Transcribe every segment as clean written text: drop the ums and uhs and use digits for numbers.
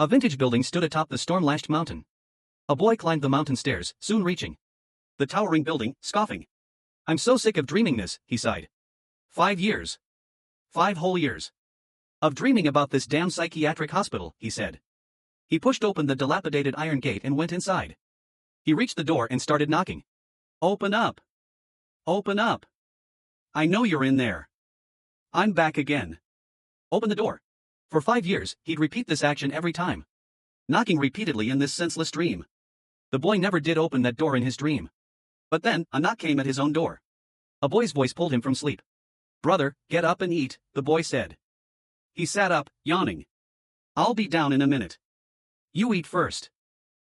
A vintage building stood atop the storm-lashed mountain. A boy climbed the mountain stairs, soon reaching the towering building, scoffing. "I'm so sick of dreaming this," he sighed. 5 years. 5 whole years. Of dreaming about this damn psychiatric hospital, he said. He pushed open the dilapidated iron gate and went inside. He reached the door and started knocking. "Open up. Open up. I know you're in there. I'm back again. Open the door." For 5 years, he'd repeat this action every time, knocking repeatedly in this senseless dream. The boy never did open that door in his dream. But then, a knock came at his own door. A boy's voice pulled him from sleep. "Brother, get up and eat," the boy said. He sat up, yawning. "I'll be down in a minute. You eat first."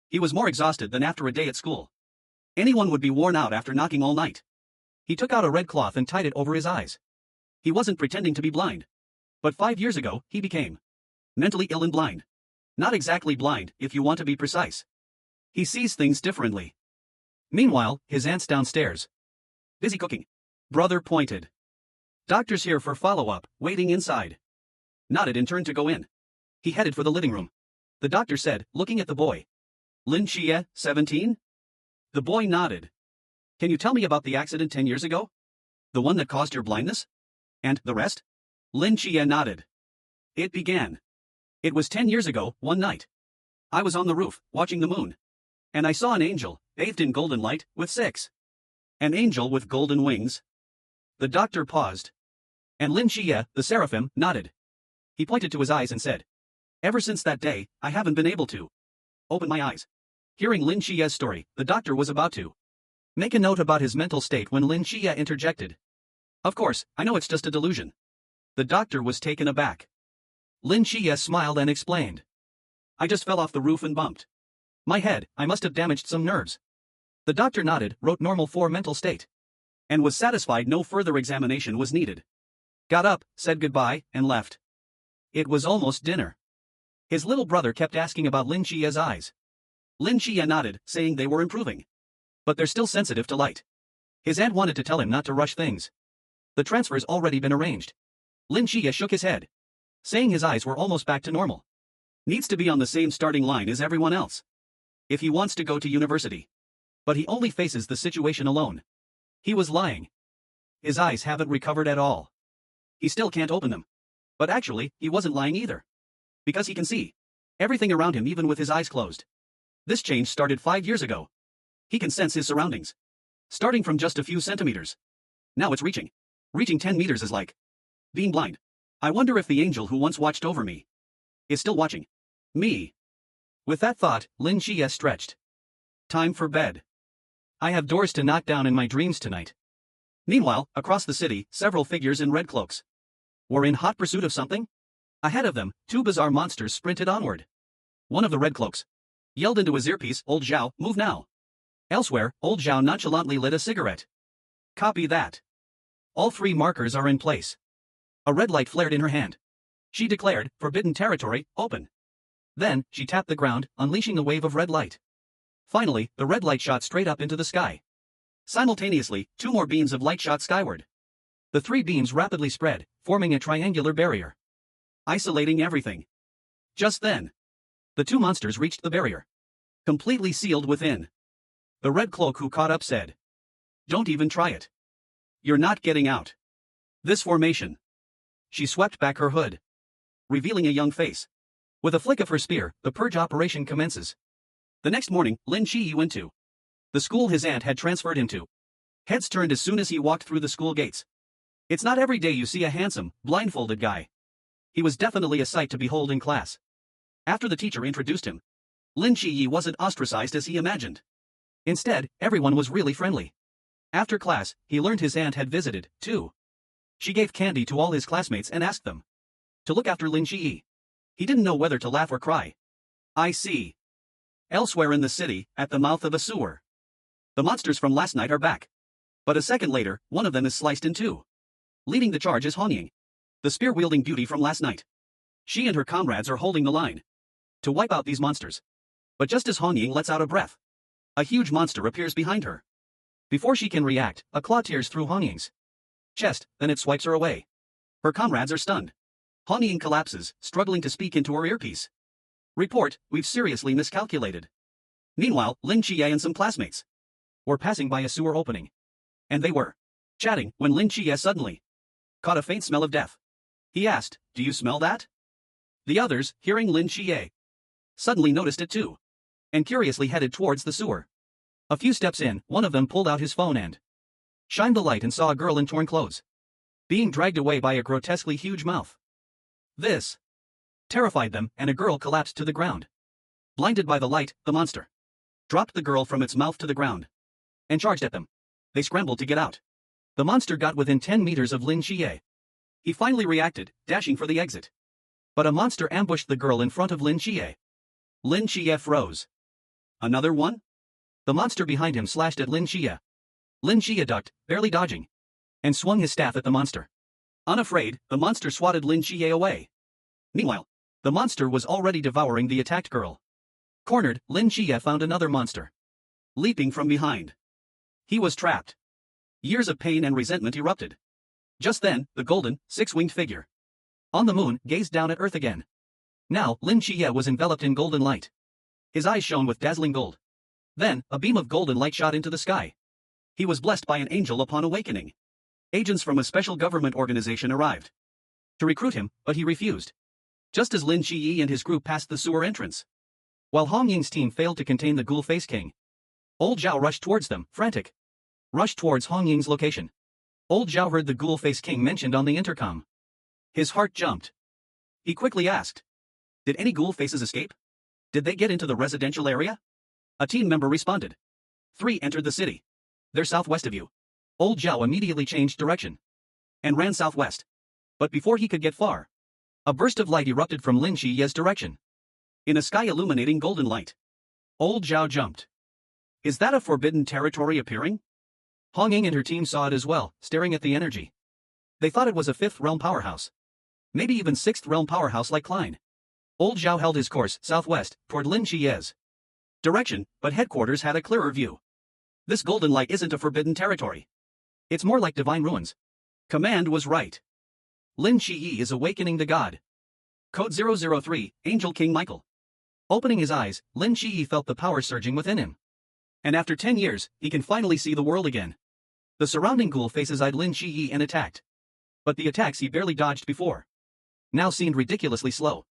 He was more exhausted than after a day at school. Anyone would be worn out after knocking all night. He took out a red cloth and tied it over his eyes. He wasn't pretending to be blind. But 5 years ago, he became mentally ill and blind. Not exactly blind, if you want to be precise. He sees things differently. Meanwhile, his aunt's downstairs, busy cooking. Brother pointed. "Doctor's here for follow-up, waiting inside." Nodded and turned to go in. He headed for the living room. The doctor said, looking at the boy. "Lin Xie, 17? The boy nodded. "Can you tell me about the accident 10 years ago? The one that caused your blindness? And the rest?" Lin Xie nodded. "It began. It was 10 years ago, one night. I was on the roof, watching the moon. And I saw an angel, bathed in golden light, with 6. An angel with golden wings." The doctor paused. And Lin Xie, the seraphim, nodded. He pointed to his eyes and said, "Ever since that day, I haven't been able to open my eyes." Hearing Lin Xie's story, the doctor was about to make a note about his mental state when Lin Xie interjected. "Of course, I know it's just a delusion." The doctor was taken aback. Lin Xie smiled and explained. "I just fell off the roof and bumped my head. I must have damaged some nerves." The doctor nodded, wrote normal for mental state, and was satisfied no further examination was needed. Got up, said goodbye, and left. It was almost dinner. His little brother kept asking about Lin Xie's eyes. Lin Xie nodded, saying they were improving. But they're still sensitive to light. His aunt wanted to tell him not to rush things. The transfer's already been arranged. Lin Xie shook his head, saying his eyes were almost back to normal. Needs to be on the same starting line as everyone else if he wants to go to university. But he only faces the situation alone. He was lying. His eyes haven't recovered at all. He still can't open them. But actually, he wasn't lying either. Because he can see everything around him even with his eyes closed. This change started 5 years ago. He can sense his surroundings, starting from just a few centimeters. Now it's reaching. Reaching 10 meters is like being blind. I wonder if the angel who once watched over me is still watching me. With that thought, Lin Xie stretched. Time for bed. I have doors to knock down in my dreams tonight. Meanwhile, across the city, several figures in red cloaks were in hot pursuit of something. Ahead of them, 2 bizarre monsters sprinted onward. One of the red cloaks yelled into his earpiece, "Old Zhao, move now." Elsewhere, Old Zhao nonchalantly lit a cigarette. Copy that. All 3 markers are in place. A red light flared in her hand. She declared, "Forbidden territory, open." Then, she tapped the ground, unleashing a wave of red light. Finally, the red light shot straight up into the sky. Simultaneously, 2 more beams of light shot skyward. The 3 beams rapidly spread, forming a triangular barrier, isolating everything. Just then, the 2 monsters reached the barrier, completely sealed within. The red cloak who caught up said, "Don't even try it. You're not getting out. This formation." She swept back her hood, revealing a young face. With a flick of her spear, the purge operation commences. The next morning, Lin Xie went to the school his aunt had transferred him to. Heads turned as soon as he walked through the school gates. It's not every day you see a handsome, blindfolded guy. He was definitely a sight to behold in class. After the teacher introduced him, Lin Xie wasn't ostracized as he imagined. Instead, everyone was really friendly. After class, he learned his aunt had visited, too. She gave candy to all his classmates and asked them to look after Lin Xie. He didn't know whether to laugh or cry. I see. Elsewhere in the city, at the mouth of a sewer, the monsters from last night are back. But a second later, one of them is sliced in 2. Leading the charge is Honying, the spear-wielding beauty from last night. She and her comrades are holding the line to wipe out these monsters. But just as Honying lets out a breath, a huge monster appears behind her. Before she can react, a claw tears through Honying's chest, then it swipes her away. Her comrades are stunned. Honying collapses, struggling to speak into her earpiece. Report, we've seriously miscalculated. Meanwhile, Lin Chie and some classmates were passing by a sewer opening. And they were chatting when Lin Chie suddenly caught a faint smell of death. He asked, "Do you smell that?" The others, hearing Lin Chie, suddenly noticed it too, and curiously headed towards the sewer. A few steps in, one of them pulled out his phone and shined the light and saw a girl in torn clothes being dragged away by a grotesquely huge mouth. This terrified them, and a girl collapsed to the ground. Blinded by the light, the monster dropped the girl from its mouth to the ground and charged at them. They scrambled to get out. The monster got within 10 meters of Lin Chie. He finally reacted, dashing for the exit. But a monster ambushed the girl in front of Lin Chie. Lin Chie froze. Another one? The monster behind him slashed at Lin Chie. Lin Chie ducked, barely dodging, and swung his staff at the monster. Unafraid, the monster swatted Lin Chie away. Meanwhile, the monster was already devouring the attacked girl. Cornered, Lin Chie found another monster leaping from behind. He was trapped. Years of pain and resentment erupted. Just then, the golden, six-winged figure on the moon gazed down at Earth again. Now, Lin Chie was enveloped in golden light. His eyes shone with dazzling gold. Then, a beam of golden light shot into the sky. He was blessed by an angel upon awakening. Agents from a special government organization arrived to recruit him, but he refused. Just as Lin Chie and his group passed the sewer entrance, while Hong Ying's team failed to contain the Ghoul Face King, Old Zhao rushed towards them, frantic. Rushed towards Hong Ying's location. Old Zhao heard the Ghoul Face King mentioned on the intercom. His heart jumped. He quickly asked, "Did any ghoul faces escape? Did they get into the residential area?" A team member responded. 3 entered the city. They're southwest of you. Old Zhao immediately changed direction and ran southwest. But before he could get far, a burst of light erupted from Lin Chie's direction. In a sky illuminating golden light, Old Zhao jumped. Is that a forbidden territory appearing? Hong Ying and her team saw it as well, staring at the energy. They thought it was a 5th realm powerhouse. Maybe even 6th realm powerhouse like Klein. Old Zhao held his course southwest, toward Lin Chie's direction, but headquarters had a clearer view. This golden light isn't a forbidden territory. It's more like divine ruins. Command was right. Lin Chie is awakening the god. Code 003, Angel King Michael. Opening his eyes, Lin Chie felt the power surging within him. And after 10 years, he can finally see the world again. The surrounding ghoul faces eyed Lin Chie and attacked. But the attacks he barely dodged before now seemed ridiculously slow.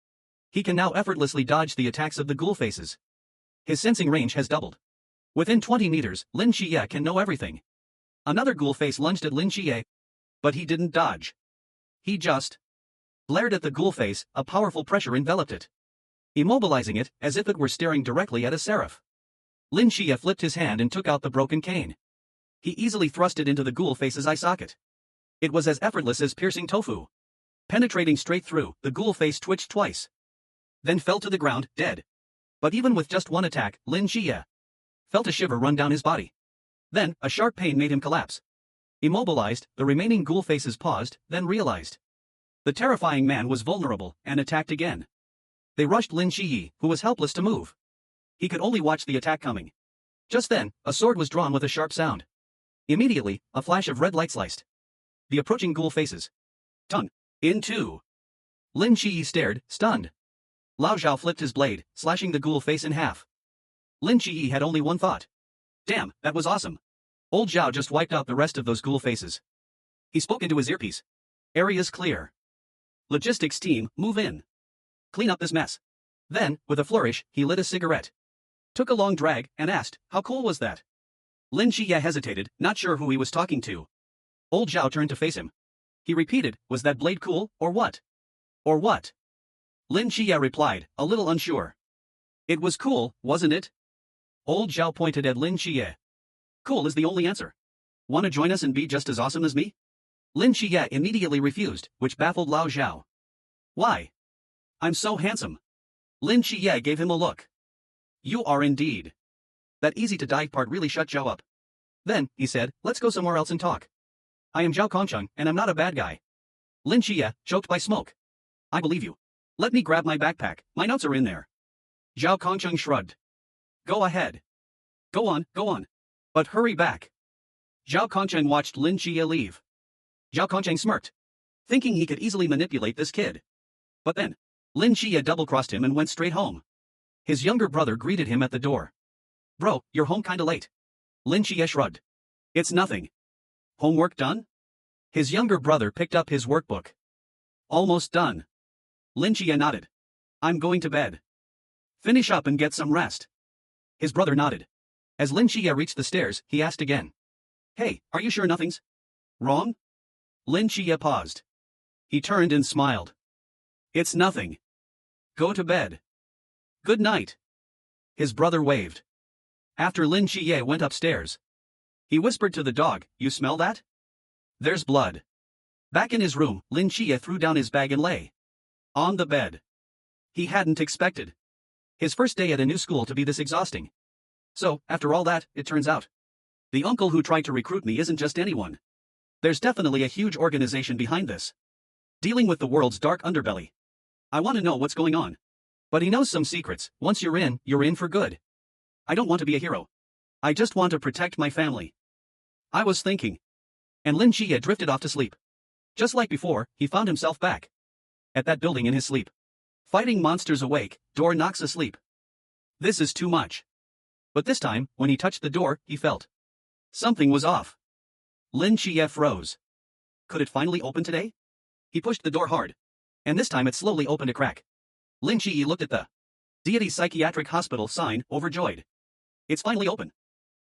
He can now effortlessly dodge the attacks of the ghoul faces. His sensing range has doubled. Within 20 meters, Lin Chie can know everything. Another ghoul face lunged at Lin Chie, but he didn't dodge. He just glared at the ghoul face. A powerful pressure enveloped it, immobilizing it as if it were staring directly at a seraph. Lin Chie flipped his hand and took out the broken cane. He easily thrust it into the ghoul face's eye socket. It was as effortless as piercing tofu. Penetrating straight through, the ghoul face twitched twice, then fell to the ground, dead. But even with just one attack, Lin Chie felt a shiver run down his body. Then, a sharp pain made him collapse. Immobilized, the remaining ghoul faces paused, then realized the terrifying man was vulnerable, and attacked again. They rushed Lin Chie, who was helpless to move. He could only watch the attack coming. Just then, a sword was drawn with a sharp sound. Immediately, a flash of red light sliced the approaching ghoul faces tongue in two. Lin Chie stared, stunned. Lao Zhao flipped his blade, slashing the ghoul face in half. Lin Chie had only one thought. Damn, that was awesome. Old Zhao just wiped out the rest of those ghoul faces. He spoke into his earpiece. Area's clear. Logistics team, move in. Clean up this mess. Then, with a flourish, he lit a cigarette. Took a long drag, and asked, how cool was that? Lin Chie hesitated, not sure who he was talking to. Old Zhao turned to face him. He repeated, was that blade cool, or what? Or what? Lin Chie replied, a little unsure. It was cool, wasn't it? Old Zhao pointed at Lin Chie. Cool is the only answer. Wanna join us and be just as awesome as me? Lin Chie immediately refused, which baffled Lao Zhao. Why? I'm so handsome. Lin Chie gave him a look. You are indeed. That easy-to-die part really shut Zhao up. Then, he said, let's go somewhere else and talk. I am Zhao Kongcheng, and I'm not a bad guy. Lin Chie, choked by smoke. I believe you. Let me grab my backpack, my notes are in there. Zhao Kongcheng shrugged. Go ahead. Go on. But hurry back. Zhao Kongcheng watched Lin Chie leave. Zhao Kongcheng smirked, thinking he could easily manipulate this kid. But then, Lin Chie double-crossed him and went straight home. His younger brother greeted him at the door. Bro, you're home kinda late. Lin Xie shrugged. It's nothing. Homework done? His younger brother picked up his workbook. Almost done. Lin Xie nodded. I'm going to bed. Finish up and get some rest. His brother nodded. As Lin Xie reached the stairs, he asked again. Hey, are you sure nothing's wrong? Lin Xie paused. He turned and smiled. It's nothing. Go to bed. Good night. His brother waved. After Lin Xie went upstairs, he whispered to the dog, You smell that? There's blood. Back in his room, Lin Xie threw down his bag and lay on the bed. He hadn't expected his first day at a new school to be this exhausting. So, after all that, it turns out the uncle who tried to recruit me isn't just anyone. There's definitely a huge organization behind this, dealing with the world's dark underbelly. I want to know what's going on. But he knows some secrets. Once you're in for good. I don't want to be a hero. I just want to protect my family. I was thinking. And Lin Xie drifted off to sleep. Just like before, he found himself back at that building in his sleep. Fighting monsters awake, door knocks asleep. This is too much. But this time, when he touched the door, he felt something was off. Lin Xie froze. Could it finally open today? He pushed the door hard. And this time it slowly opened a crack. Lin Xie looked at the Deity Psychiatric Hospital sign, overjoyed. It's finally open.